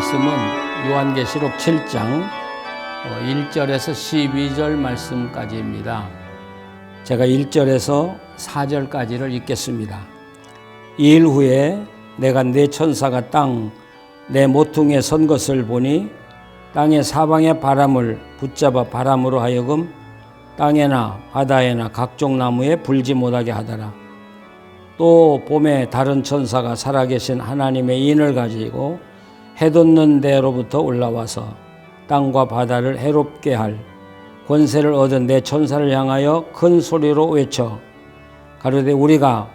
말씀은 요한계시록 7장 1절에서 12절 말씀까지입니다. 제가 1절에서 4절까지를 읽겠습니다. 이 일 후에 내가 네 천사가 내 모퉁이에 선 것을 보니 땅의 사방의 바람을 붙잡아 바람으로 하여금 땅에나 바다에나 각종 나무에 불지 못하게 하더라. 또 봄에 다른 천사가 살아계신 하나님의 인을 가지고 해돋는 데로부터 올라와서 땅과 바다를 해롭게 할 권세를 얻은 내 천사를 향하여 큰 소리로 외쳐 가로되 우리가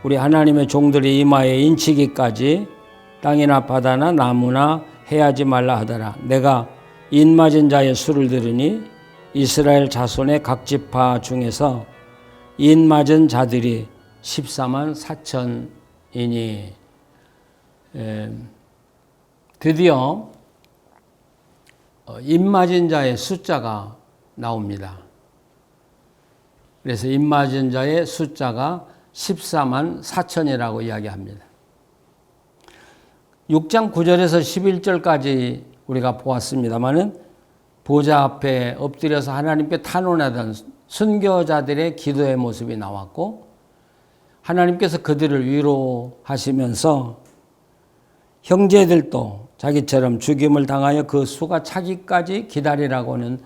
우리 하나님의 종들이 이마에 인치기까지 땅이나 바다나 나무나 해하지 말라 하더라. 내가 인 맞은 자의 수를 들으니 이스라엘 자손의 각 지파 중에서 인 맞은 자들이 14만 4천이니 드디어 인 맞은 자의 숫자가 나옵니다. 그래서 인 맞은 자의 숫자가 14만 4천이라고 이야기합니다. 6장 9절에서 11절까지 우리가 보았습니다마는 보좌 앞에 엎드려서 하나님께 탄원하던 순교자들의 기도의 모습이 나왔고 하나님께서 그들을 위로하시면서 형제들도 자기처럼 죽임을 당하여 그 수가 차기까지 기다리라고는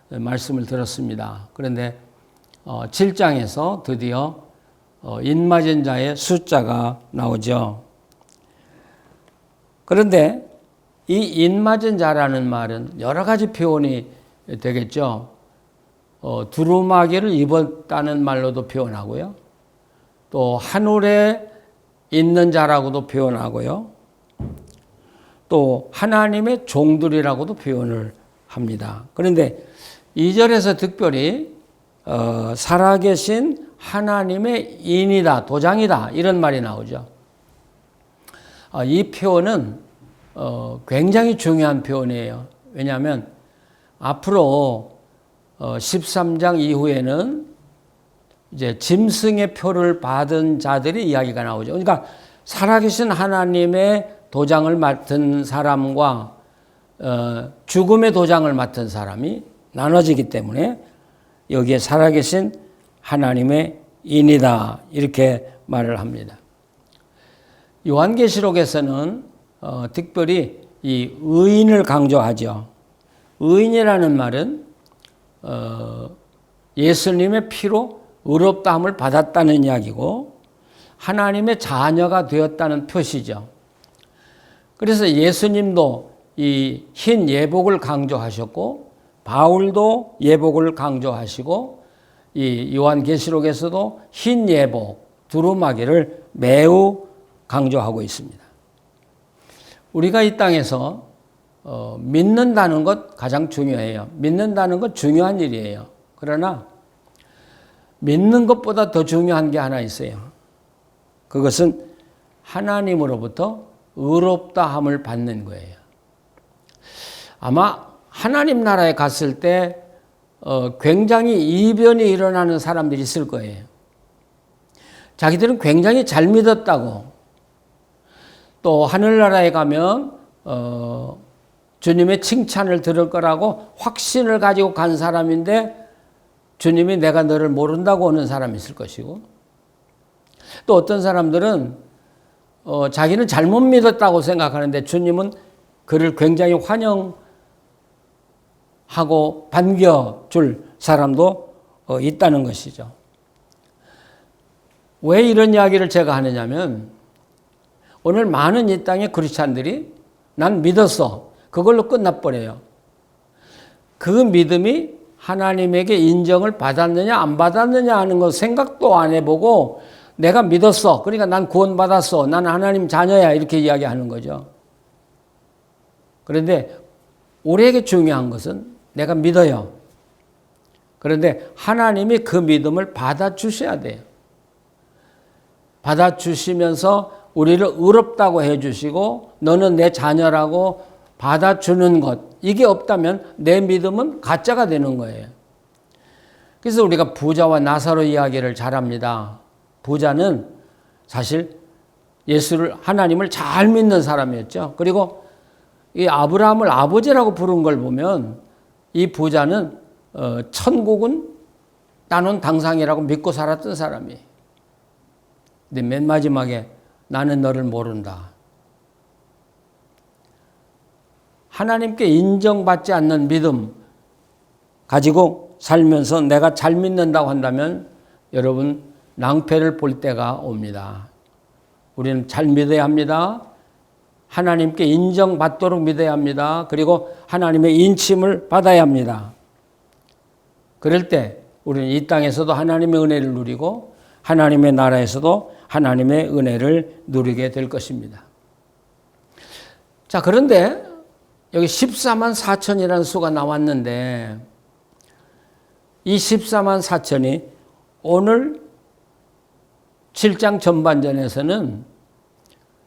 말씀을 들었습니다. 그런데 7장에서 드디어 인맞은 자의 숫자가 나오죠. 그런데 이 인맞은 자라는 말은 여러 가지 표현이 되겠죠. 두루마기를 입었다는 말로도 표현하고요. 또 하늘에 있는 자라고도 표현하고요. 또 하나님의 종들이라고도 표현을 합니다. 그런데 2절에서 특별히 살아계신 하나님의 인이다, 도장이다 이런 말이 나오죠. 이 표현은 굉장히 중요한 표현이에요. 왜냐하면 앞으로 13장 이후에는 이제 짐승의 표를 받은 자들의 이야기가 나오죠. 그러니까 살아계신 하나님의 도장을 맡은 사람과 죽음의 도장을 맡은 사람이 나눠지기 때문에 여기에 살아계신 하나님의 인이다 이렇게 말을 합니다. 요한계시록에서는 특별히 이 의인을 강조하죠. 의인이라는 말은 예수님의 피로 의롭다함을 받았다는 이야기고 하나님의 자녀가 되었다는 표시죠. 그래서 예수님도 이 흰 예복을 강조하셨고 바울도 예복을 강조하시고 이 요한계시록에서도 흰 예복, 두루마기를 매우 강조하고 있습니다. 우리가 이 땅에서 믿는다는 것 가장 중요해요. 믿는다는 것 중요한 일이에요. 그러나 믿는 것보다 더 중요한 게 하나 있어요. 그것은 하나님으로부터 의롭다함을 받는 거예요. 아마 하나님 나라에 갔을 때 굉장히 이변이 일어나는 사람들이 있을 거예요. 자기들은 굉장히 잘 믿었다고 또 하늘나라에 가면 주님의 칭찬을 들을 거라고 확신을 가지고 간 사람인데 주님이 내가 너를 모른다고 오는 사람이 있을 것이고 또 어떤 사람들은 자기는 잘못 믿었다고 생각하는데 주님은 그를 굉장히 환영하고 반겨줄 사람도 있다는 것이죠. 왜 이런 이야기를 제가 하느냐면 오늘 많은 이 땅의 크리스찬들이 난 믿었어. 그걸로 끝나버려요. 그 믿음이 하나님에게 인정을 받았느냐 안 받았느냐 하는 거 생각도 안 해보고 내가 믿었어. 그러니까 난 구원받았어. 난 하나님 자녀야. 이렇게 이야기하는 거죠. 그런데 우리에게 중요한 것은 내가 믿어요. 그런데 하나님이 그 믿음을 받아주셔야 돼요. 받아주시면서 우리를 의롭다고 해주시고 너는 내 자녀라고 받아주는 것 이게 없다면 내 믿음은 가짜가 되는 거예요. 그래서 우리가 부자와 나사로 이야기를 잘합니다. 부자는 사실 예수를 하나님을 잘 믿는 사람이었죠. 그리고 이 아브라함을 아버지라고 부른 걸 보면 이 부자는 천국은 따놓은 당상이라고 믿고 살았던 사람이에요. 근데 맨 마지막에 나는 너를 모른다. 하나님께 인정받지 않는 믿음 가지고 살면서 내가 잘 믿는다고 한다면 여러분 낭패를 볼 때가 옵니다. 우리는 잘 믿어야 합니다. 하나님께 인정받도록 믿어야 합니다. 그리고 하나님의 인침을 받아야 합니다. 그럴 때 우리는 이 땅에서도 하나님의 은혜를 누리고 하나님의 나라에서도 하나님의 은혜를 누리게 될 것입니다. 자, 그런데 여기 14만 4천이라는 수가 나왔는데 이 14만 4천이 오늘 7장 전반전에서는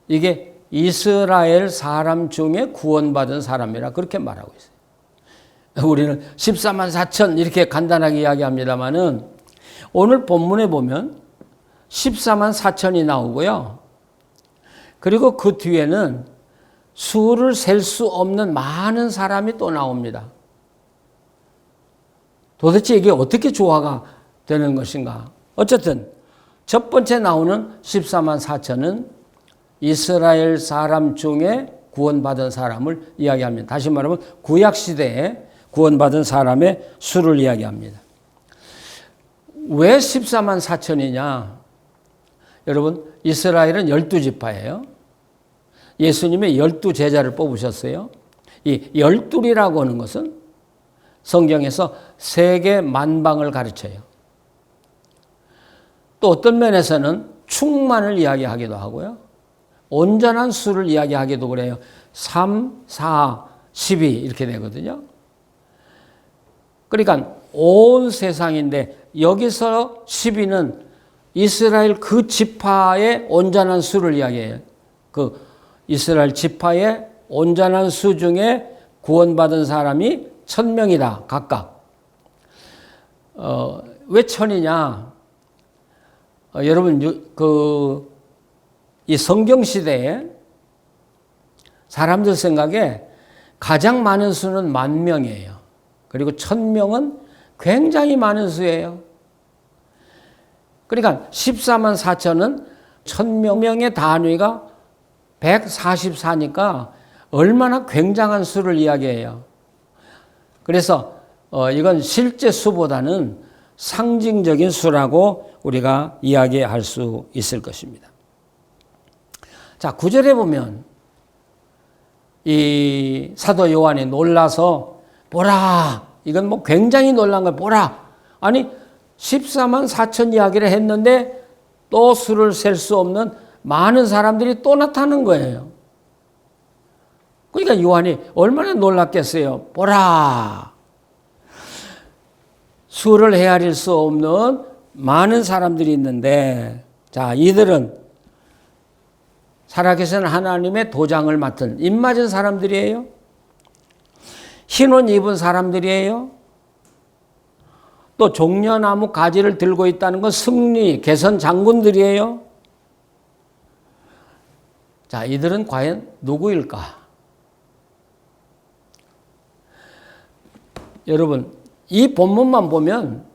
이게 이스라엘 사람 중에 구원받은 사람이라 그렇게 말하고 있어요. 우리는 14만 4천 이렇게 간단하게 이야기합니다만은 오늘 본문에 보면 14만 4천이 나오고요. 그리고 그 뒤에는 수를 셀 수 없는 많은 사람이 또 나옵니다. 도대체 이게 어떻게 조화가 되는 것인가? 어쨌든 첫 번째 나오는 14만 4천은 이스라엘 사람 중에 구원받은 사람을 이야기합니다. 다시 말하면 구약시대에 구원받은 사람의 수를 이야기합니다. 왜 14만 4천이냐? 여러분 이스라엘은 12지파예요. 예수님의 12제자를 뽑으셨어요. 이 12이라고 하는 것은 성경에서 세계 만방을 가르쳐요. 또 어떤 면에서는 충만을 이야기하기도 하고요. 온전한 수를 이야기하기도 그래요. 3, 4, 12 이렇게 되거든요. 그러니까 온 세상인데 여기서 12는 이스라엘 그 지파의 온전한 수를 이야기해요. 그 이스라엘 지파의 온전한 수 중에 구원받은 사람이 1000명이다 각각. 왜 1000이냐? 여러분 이 성경 시대에 사람들 생각에 가장 많은 수는 10,000명이에요. 그리고 1000명은 굉장히 많은 수예요. 그러니까 14만 4천은 1000명의 단위가 144니까 얼마나 굉장한 수를 이야기해요. 그래서 이건 실제 수보다는 상징적인 수라고 우리가 이야기할 수 있을 것입니다. 자, 9절에 보면 이 사도 요한이 놀라서 보라, 이건 뭐 굉장히 놀란 거예요. 보라, 아니 14만 4천 이야기를 했는데 또 수를 셀 수 없는 많은 사람들이 또 나타나는 거예요. 그러니까 요한이 얼마나 놀랐겠어요. 보라, 수를 헤아릴 수 없는 많은 사람들이 있는데, 자, 이들은 살아계신 하나님의 도장을 맡은 입 맞은 사람들이에요. 흰옷 입은 사람들이에요. 또 종려나무 가지를 들고 있다는 건 승리, 개선 장군들이에요. 자, 이들은 과연 누구일까? 여러분, 이 본문만 보면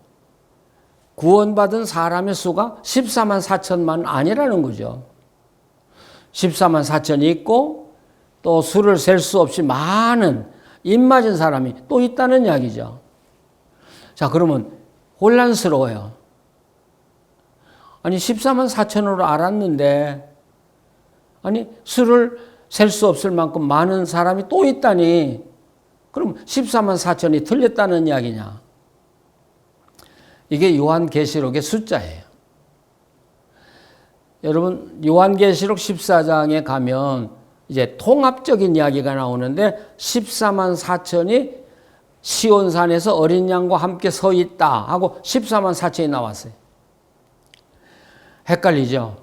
구원받은 사람의 수가 14만 4천만 아니라는 거죠. 14만 4천이 있고 또 수를 셀 수 없이 많은 입 맞은 사람이 또 있다는 이야기죠. 자, 그러면 혼란스러워요. 아니 14만 4천으로 알았는데 아니 수를 셀 수 없을 만큼 많은 사람이 또 있다니 그럼 14만 4천이 틀렸다는 이야기냐? 이게 요한계시록의 숫자예요. 여러분 요한계시록 14장에 가면 이제 통합적인 이야기가 나오는데 14만 4천이 시온산에서 어린 양과 함께 서 있다 하고 14만 4천이 나왔어요. 헷갈리죠?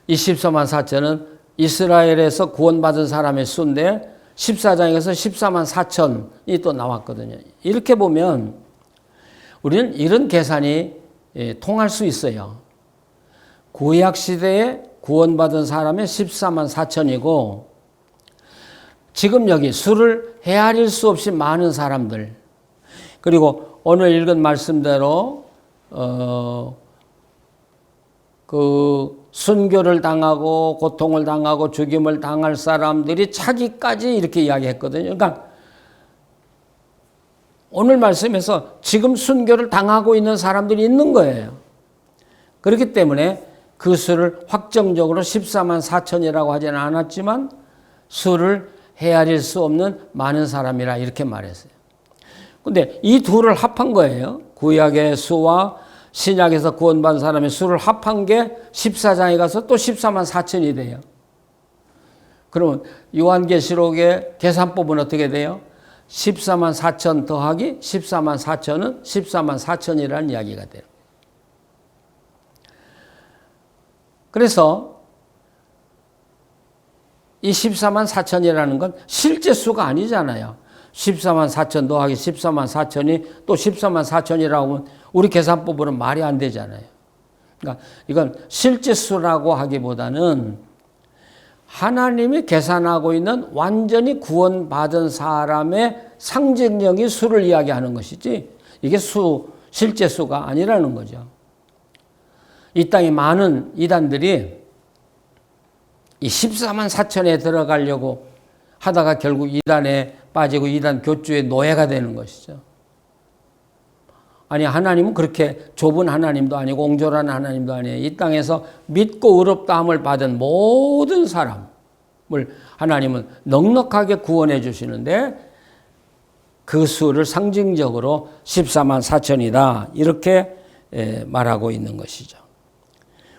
이 14만 4천은 이스라엘에서 구원받은 사람의 수인데 14장에서 14만 4천이 또 나왔거든요. 이렇게 보면 우리는 이런 계산이 통할 수 있어요. 구약시대에 구원받은 사람의 14만 4천이고 지금 여기 수를 헤아릴 수 없이 많은 사람들, 그리고 오늘 읽은 말씀대로 그 순교를 당하고 고통을 당하고 죽임을 당할 사람들이 차기까지 이렇게 이야기했거든요. 그러니까 오늘 말씀에서 지금 순교를 당하고 있는 사람들이 있는 거예요. 그렇기 때문에 그 수를 확정적으로 14만 4천이라고 하지는 않았지만 수를 헤아릴 수 없는 많은 사람이라 이렇게 말했어요. 근데 이 둘을 합한 거예요. 구약의 수와 신약에서 구원받은 사람의 수를 합한 게 14장에 가서 또 14만 4천이 돼요. 그러면 요한계시록의 계산법은 어떻게 돼요? 14만 4천 더하기 14만 4천은 14만 4천이라는 이야기가 돼요. 그래서 이 14만 4천이라는 건 실제 수가 아니잖아요. 14만 4천 더하기 14만 4천이 또 14만 4천이라고 하면 우리 계산법으로는 말이 안 되잖아요. 그러니까 이건 실제 수라고 하기보다는 하나님이 계산하고 있는 완전히 구원받은 사람의 상징적인 수를 이야기하는 것이지 이게 실제 수가 아니라는 거죠. 이 땅에 많은 이단들이 이 14만 4천에 들어가려고 하다가 결국 이단에 빠지고 이단 교주의 노예가 되는 것이죠. 아니, 하나님은 그렇게 좁은 하나님도 아니고 옹졸한 하나님도 아니에요. 이 땅에서 믿고 의롭다함을 받은 모든 사람을 하나님은 넉넉하게 구원해 주시는데 그 수를 상징적으로 14만 4천이다 이렇게 말하고 있는 것이죠.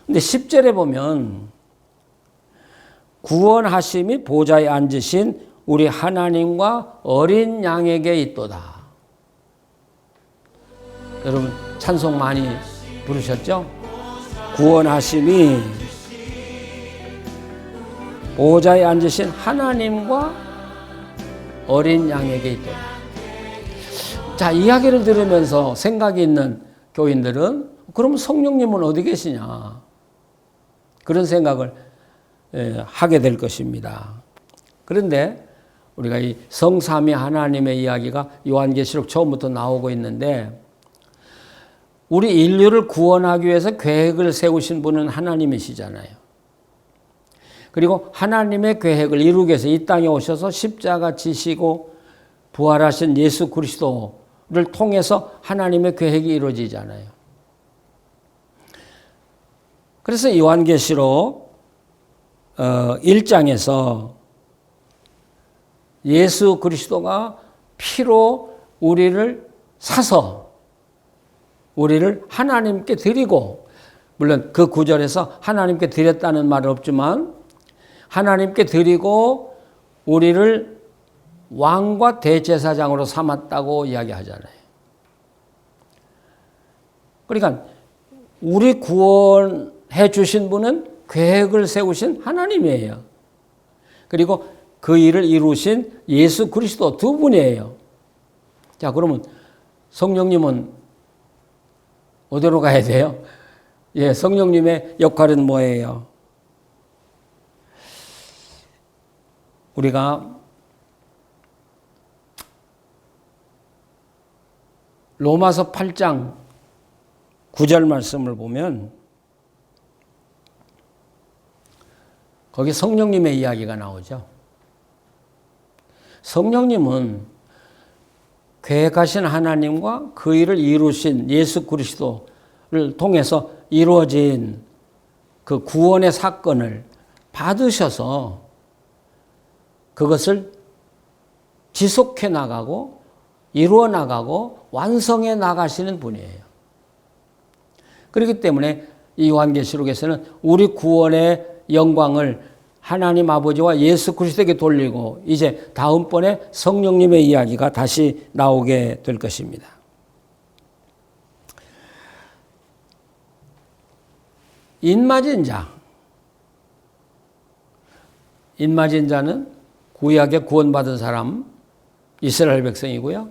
근데 10절에 보면 구원하심이 보좌에 앉으신 우리 하나님과 어린 양에게 있도다. 여러분 찬송 많이 부르셨죠? 구원하심이 보좌에 앉으신 하나님과 어린 양에게 있도다. 자, 이야기를 들으면서 생각이 있는 교인들은 그럼 성령님은 어디 계시냐? 그런 생각을 하게 될 것입니다. 그런데 우리가 이 성삼위 하나님의 이야기가 요한계시록 처음부터 나오고 있는데 우리 인류를 구원하기 위해서 계획을 세우신 분은 하나님이시잖아요. 그리고 하나님의 계획을 이루기 위해서 이 땅에 오셔서 십자가 지시고 부활하신 예수 그리스도를 통해서 하나님의 계획이 이루어지잖아요. 그래서 요한계시록 1장에서 예수 그리스도가 피로 우리를 사서 우리를 하나님께 드리고, 물론 그 구절에서 하나님께 드렸다는 말은 없지만 하나님께 드리고 우리를 왕과 대제사장으로 삼았다고 이야기하잖아요. 그러니까 우리 구원해 주신 분은 계획을 세우신 하나님이에요. 그리고 그 일을 이루신 예수 그리스도 두 분이에요. 자, 그러면 성령님은 어디로 가야 돼요? 예, 성령님의 역할은 뭐예요? 우리가 로마서 8장 9절 말씀을 보면 거기 성령님의 이야기가 나오죠. 성령님은 계획하신 하나님과 그 일을 이루신 예수 그리스도를 통해서 이루어진 그 구원의 사건을 받으셔서 그것을 지속해 나가고 이루어 나가고 완성해 나가시는 분이에요. 그렇기 때문에 이 요한계시록에서는 우리 구원의 영광을 하나님 아버지와 예수 그리스도에게 돌리고 이제 다음번에 성령님의 이야기가 다시 나오게 될 것입니다. 인맞은 자. 인맞은 자는 구약에 구원받은 사람, 이스라엘 백성이고요.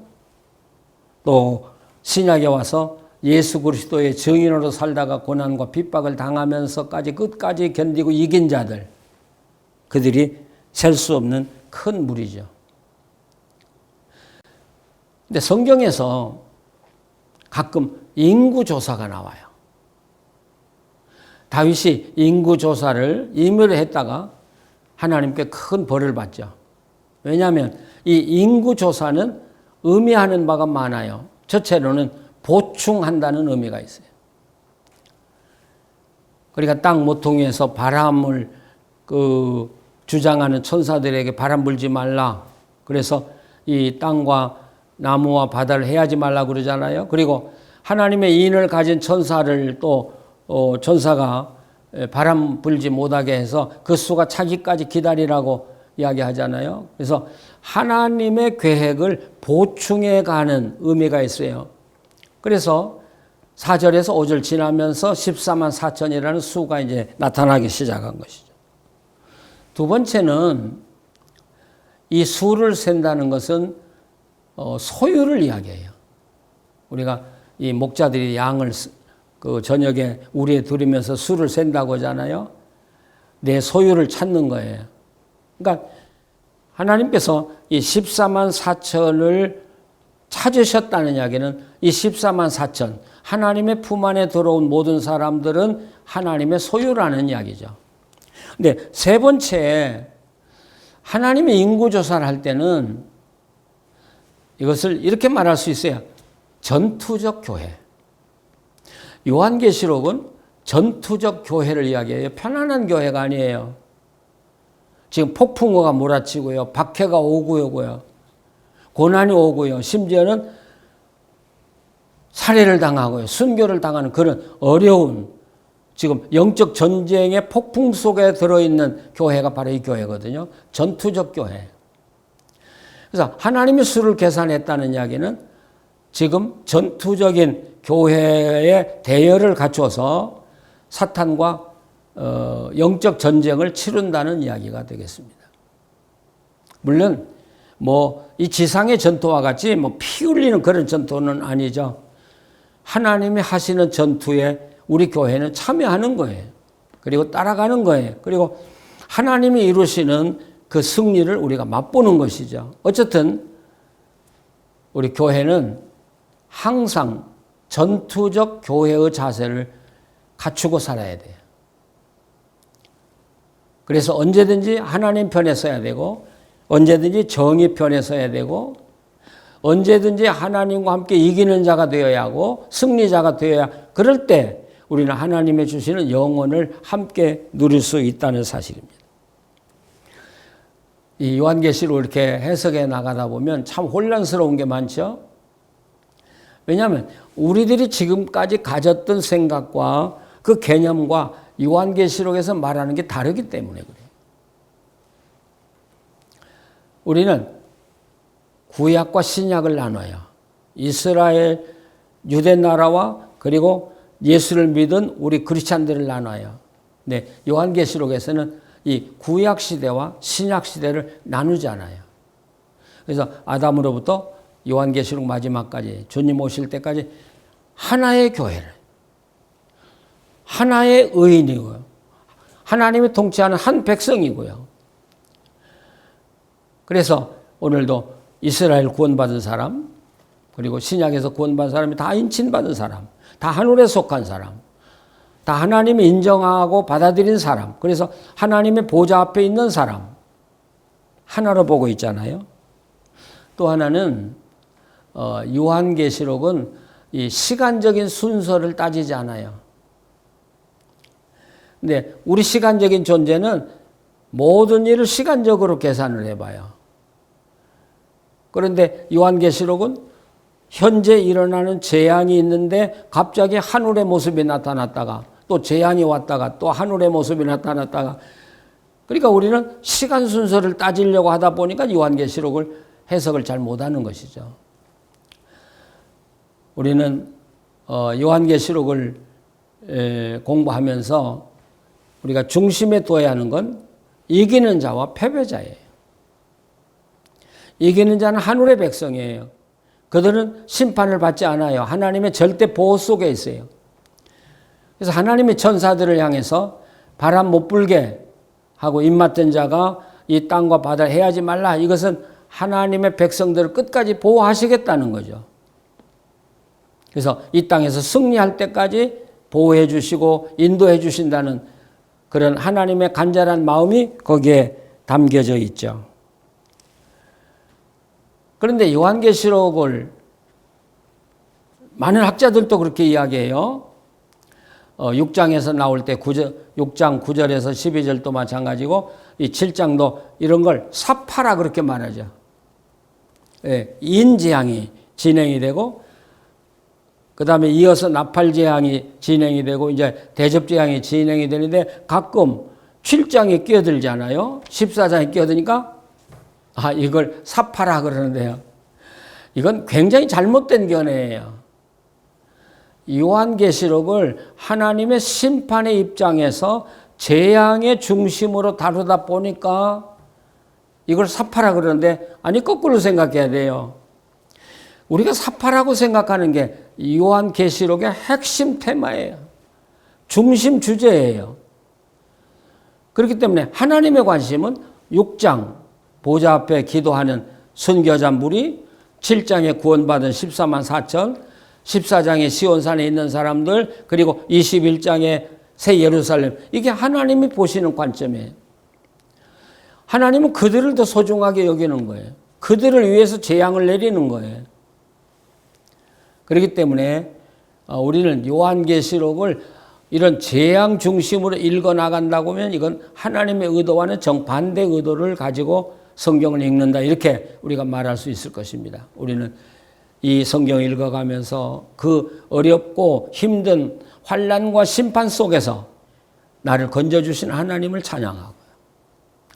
또 신약에 와서 예수 그리스도의 증인으로 살다가 고난과 핍박을 당하면서까지 끝까지 견디고 이긴 자들, 그들이 셀 수 없는 큰 무리죠. 근데 성경에서 가끔 인구조사가 나와요. 다윗이 인구조사를 임의로 했다가 하나님께 큰 벌을 받죠. 왜냐하면 이 인구조사는 의미하는 바가 많아요. 첫째로는 보충한다는 의미가 있어요. 그러니까 땅 모퉁이에서 바람을 주장하는 천사들에게 바람 불지 말라. 그래서 이 땅과 나무와 바다를 해하지 말라 그러잖아요. 그리고 하나님의 인을 가진 천사를 또 천사가 바람 불지 못하게 해서 그 수가 차기까지 기다리라고 이야기하잖아요. 그래서 하나님의 계획을 보충해 가는 의미가 있어요. 그래서 4절에서 5절 지나면서 14만 4천이라는 수가 이제 나타나기 시작한 것이죠. 두 번째는 이 수를 센다는 것은 소유를 이야기해요. 우리가 이 목자들이 양을 저녁에 우리에 들이면서 수를 센다고 하잖아요. 내 소유를 찾는 거예요. 그러니까 하나님께서 이 14만 4천을 찾으셨다는 이야기는 이 14만 4천, 하나님의 품 안에 들어온 모든 사람들은 하나님의 소유라는 이야기죠. 근데 세 번째, 하나님의 인구조사를 할 때는 이것을 이렇게 말할 수 있어요. 전투적 교회. 요한계시록은 전투적 교회를 이야기해요. 편안한 교회가 아니에요. 지금 폭풍우가 몰아치고요. 박해가 오고요. 고난이 오고요. 심지어는 살해를 당하고요. 순교를 당하는 그런 어려운 지금 영적 전쟁의 폭풍 속에 들어있는 교회가 바로 이 교회거든요. 전투적 교회. 그래서 하나님의 수를 계산했다는 이야기는 지금 전투적인 교회의 대열을 갖춰서 사탄과 영적 전쟁을 치른다는 이야기가 되겠습니다. 물론 이 지상의 전투와 같이 피 흘리는 그런 전투는 아니죠. 하나님이 하시는 전투에 우리 교회는 참여하는 거예요. 그리고 따라가는 거예요. 그리고 하나님이 이루시는 그 승리를 우리가 맛보는 것이죠. 어쨌든 우리 교회는 항상 전투적 교회의 자세를 갖추고 살아야 돼요. 그래서 언제든지 하나님 편에 서야 되고, 언제든지 정의 편에 서야 되고, 언제든지 하나님과 함께 이기는 자가 되어야 하고 승리자가 되어야, 그럴 때 우리는 하나님의 주시는 영혼을 함께 누릴 수 있다는 사실입니다. 이 요한계시록 이렇게 해석해 나가다 보면 참 혼란스러운 게 많죠. 왜냐하면 우리들이 지금까지 가졌던 생각과 그 개념과 요한계시록에서 말하는 게 다르기 때문에 그래요. 우리는 구약과 신약을 나눠요. 이스라엘 유대 나라와 그리고 예수를 믿은 우리 크리스찬들을 나눠요. 네, 요한계시록에서는 이 구약 시대와 신약 시대를 나누잖아요. 그래서 아담으로부터 요한계시록 마지막까지 주님 오실 때까지 하나의 교회를, 하나의 의인이고요. 하나님이 통치하는 한 백성이고요. 그래서 오늘도 이스라엘 구원받은 사람, 그리고 신약에서 구원받은 사람이 다 인친받은 사람, 다 하늘에 속한 사람, 다 하나님이 인정하고 받아들인 사람, 그래서 하나님의 보좌 앞에 있는 사람, 하나로 보고 있잖아요. 또 하나는 요한계시록은 이 시간적인 순서를 따지지 않아요. 근데 우리 시간적인 존재는 모든 일을 시간적으로 계산을 해봐요. 그런데 요한계시록은 현재 일어나는 재앙이 있는데 갑자기 하늘의 모습이 나타났다가 또 재앙이 왔다가 또 하늘의 모습이 나타났다가, 그러니까 우리는 시간 순서를 따지려고 하다 보니까 요한계시록을 해석을 잘 못하는 것이죠. 우리는 요한계시록을 공부하면서 우리가 중심에 둬야 하는 건 이기는 자와 패배자예요. 이기는 자는 하늘의 백성이에요. 그들은 심판을 받지 않아요. 하나님의 절대 보호 속에 있어요. 그래서 하나님의 천사들을 향해서 바람 못 불게 하고 입맞던 자가 이 땅과 바다를 해하지 말라. 이것은 하나님의 백성들을 끝까지 보호하시겠다는 거죠. 그래서 이 땅에서 승리할 때까지 보호해 주시고 인도해 주신다는 그런 하나님의 간절한 마음이 거기에 담겨져 있죠. 그런데 요한계시록을 많은 학자들도 그렇게 이야기해요. 6장에서 나올 때 6장 9절에서 12절도 마찬가지고 이 7장도 이런 걸 사파라 그렇게 말하죠. 예, 인재앙이 진행이 되고 그 다음에 이어서 나팔재앙이 진행이 되고 이제 대접재앙이 진행이 되는데 가끔 7장에 끼어들잖아요. 14장에 끼어드니까 이걸 사파라 그러는데요. 이건 굉장히 잘못된 견해예요. 요한계시록을 하나님의 심판의 입장에서 재앙의 중심으로 다루다 보니까 이걸 사파라 그러는데 아니 거꾸로 생각해야 돼요. 우리가 사파라고 생각하는 게 요한계시록의 핵심 테마예요. 중심 주제예요. 그렇기 때문에 하나님의 관심은 6장 보좌 앞에 기도하는 순교자 무리, 7장에 구원받은 14만 4천, 14장에 시온산에 있는 사람들, 그리고 21장에 새 예루살렘. 이게 하나님이 보시는 관점이에요. 하나님은 그들을 더 소중하게 여기는 거예요. 그들을 위해서 재앙을 내리는 거예요. 그렇기 때문에 우리는 요한계시록을 이런 재앙 중심으로 읽어나간다고 하면 이건 하나님의 의도와는 정반대 의도를 가지고 성경을 읽는다. 이렇게 우리가 말할 수 있을 것입니다. 우리는 이 성경을 읽어가면서 그 어렵고 힘든 환난과 심판 속에서 나를 건져주신 하나님을 찬양하고요.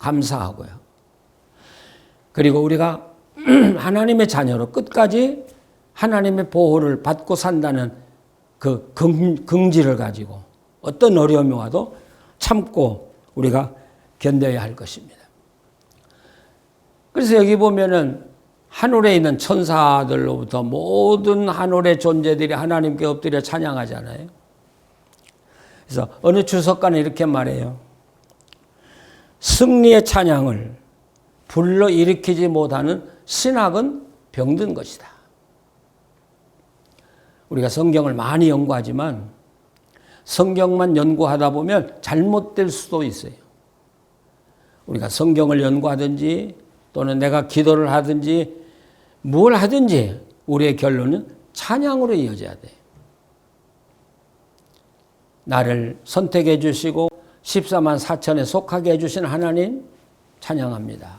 감사하고요. 그리고 우리가 하나님의 자녀로 끝까지 하나님의 보호를 받고 산다는 그 긍지를 가지고 어떤 어려움이 와도 참고 우리가 견뎌야 할 것입니다. 그래서 여기 보면은 하늘에 있는 천사들로부터 모든 하늘의 존재들이 하나님께 엎드려 찬양하잖아요. 그래서 어느 주석가는 이렇게 말해요. 승리의 찬양을 불러일으키지 못하는 신학은 병든 것이다. 우리가 성경을 많이 연구하지만 성경만 연구하다 보면 잘못될 수도 있어요. 우리가 성경을 연구하든지 또는 내가 기도를 하든지 뭘 하든지 우리의 결론은 찬양으로 이어져야 돼요. 나를 선택해 주시고 14만 4천에 속하게 해주신 하나님 찬양합니다.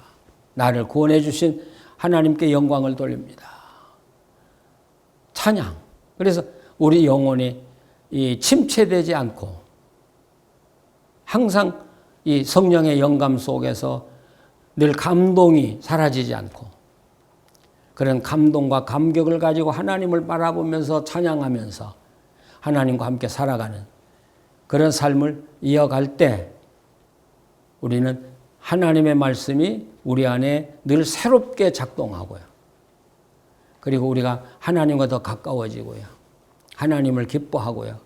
나를 구원해 주신 하나님께 영광을 돌립니다. 찬양. 그래서 우리 영혼이 이 침체되지 않고 항상 이 성령의 영감 속에서 늘 감동이 사라지지 않고 그런 감동과 감격을 가지고 하나님을 바라보면서 찬양하면서 하나님과 함께 살아가는 그런 삶을 이어갈 때 우리는 하나님의 말씀이 우리 안에 늘 새롭게 작동하고요. 그리고 우리가 하나님과 더 가까워지고요. 하나님을 기뻐하고요.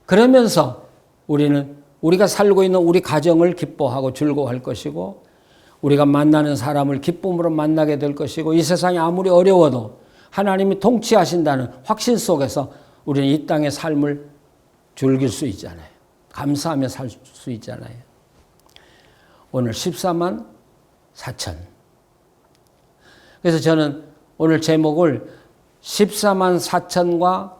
그러면서 우리는 우리가 살고 있는 우리 가정을 기뻐하고 즐거워할 것이고 우리가 만나는 사람을 기쁨으로 만나게 될 것이고 이 세상이 아무리 어려워도 하나님이 통치하신다는 확신 속에서 우리는 이 땅의 삶을 즐길 수 있잖아요. 감사하며 살 수 있잖아요. 오늘 14만 4천. 그래서 저는 오늘 제목을 14만 4천과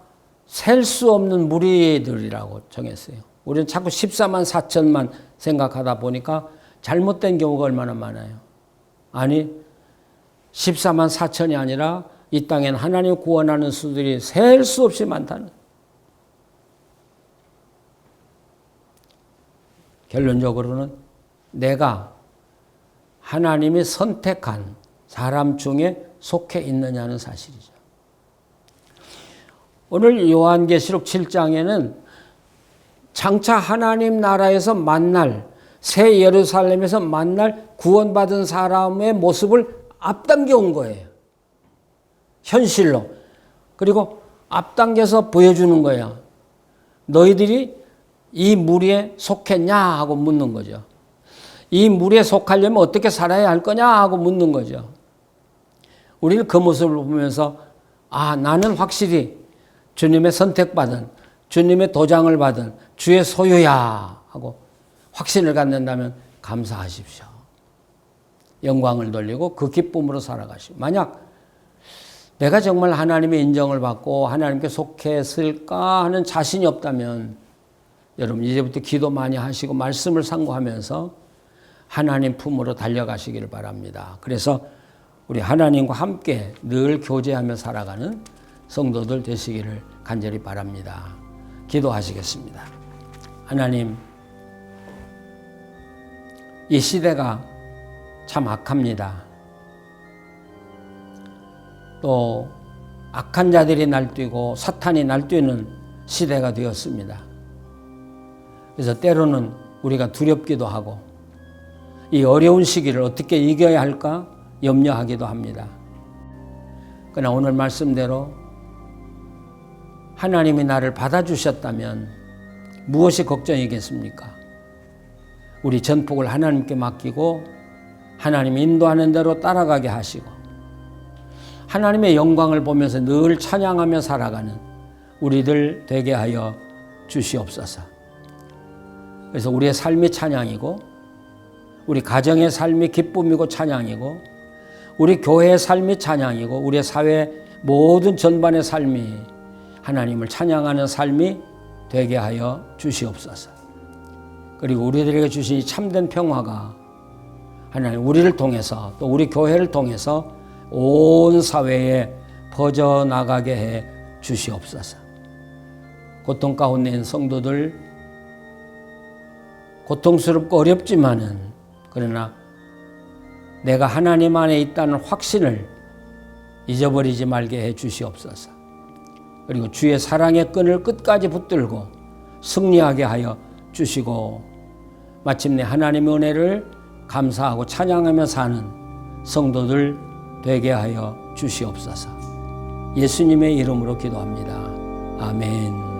셀 수 없는 무리들이라고 정했어요. 우리는 자꾸 14만 4천만 생각하다 보니까 잘못된 경우가 얼마나 많아요. 아니 14만 4천이 아니라 이 땅엔 하나님 구원하는 수들이 셀 수 없이 많다는. 결론적으로는 내가 하나님이 선택한 사람 중에 속해 있느냐는 사실이죠. 오늘 요한계시록 7장에는 장차 하나님 나라에서 만날 새 예루살렘에서 만날 구원받은 사람의 모습을 앞당겨 온 거예요. 현실로. 그리고 앞당겨서 보여주는 거예요. 너희들이 이 무리에 속했냐 하고 묻는 거죠. 이 물에 속하려면 어떻게 살아야 할 거냐 하고 묻는 거죠. 우리는 그 모습을 보면서 나는 확실히 주님의 선택받은, 주님의 도장을 받은 주의 소유야 하고 확신을 갖는다면 감사하십시오. 영광을 돌리고 그 기쁨으로 살아가시오. 만약 내가 정말 하나님의 인정을 받고 하나님께 속했을까 하는 자신이 없다면 여러분 이제부터 기도 많이 하시고 말씀을 상고하면서 하나님 품으로 달려가시기를 바랍니다. 그래서 우리 하나님과 함께 늘 교제하며 살아가는 성도들 되시기를 간절히 바랍니다. 기도하시겠습니다. 하나님, 이 시대가 참 악합니다. 또 악한 자들이 날뛰고 사탄이 날뛰는 시대가 되었습니다. 그래서 때로는 우리가 두렵기도 하고 이 어려운 시기를 어떻게 이겨야 할까 염려하기도 합니다. 그러나 오늘 말씀대로 하나님이 나를 받아주셨다면 무엇이 걱정이겠습니까? 우리 전폭을 하나님께 맡기고 하나님이 인도하는 대로 따라가게 하시고 하나님의 영광을 보면서 늘 찬양하며 살아가는 우리들 되게 하여 주시옵소서. 그래서 우리의 삶이 찬양이고 우리 가정의 삶이 기쁨이고 찬양이고 우리 교회의 삶이 찬양이고 우리의 사회 모든 전반의 삶이 하나님을 찬양하는 삶이 되게 하여 주시옵소서. 그리고 우리들에게 주신 이 참된 평화가 하나님 우리를 통해서 또 우리 교회를 통해서 온 사회에 퍼져나가게 해 주시옵소서. 고통 가운데 있는 성도들 고통스럽고 어렵지만은 그러나 내가 하나님 안에 있다는 확신을 잊어버리지 말게 해 주시옵소서. 그리고 주의 사랑의 끈을 끝까지 붙들고 승리하게 하여 주시고 마침내 하나님의 은혜를 감사하고 찬양하며 사는 성도들 되게 하여 주시옵소서. 예수님의 이름으로 기도합니다. 아멘.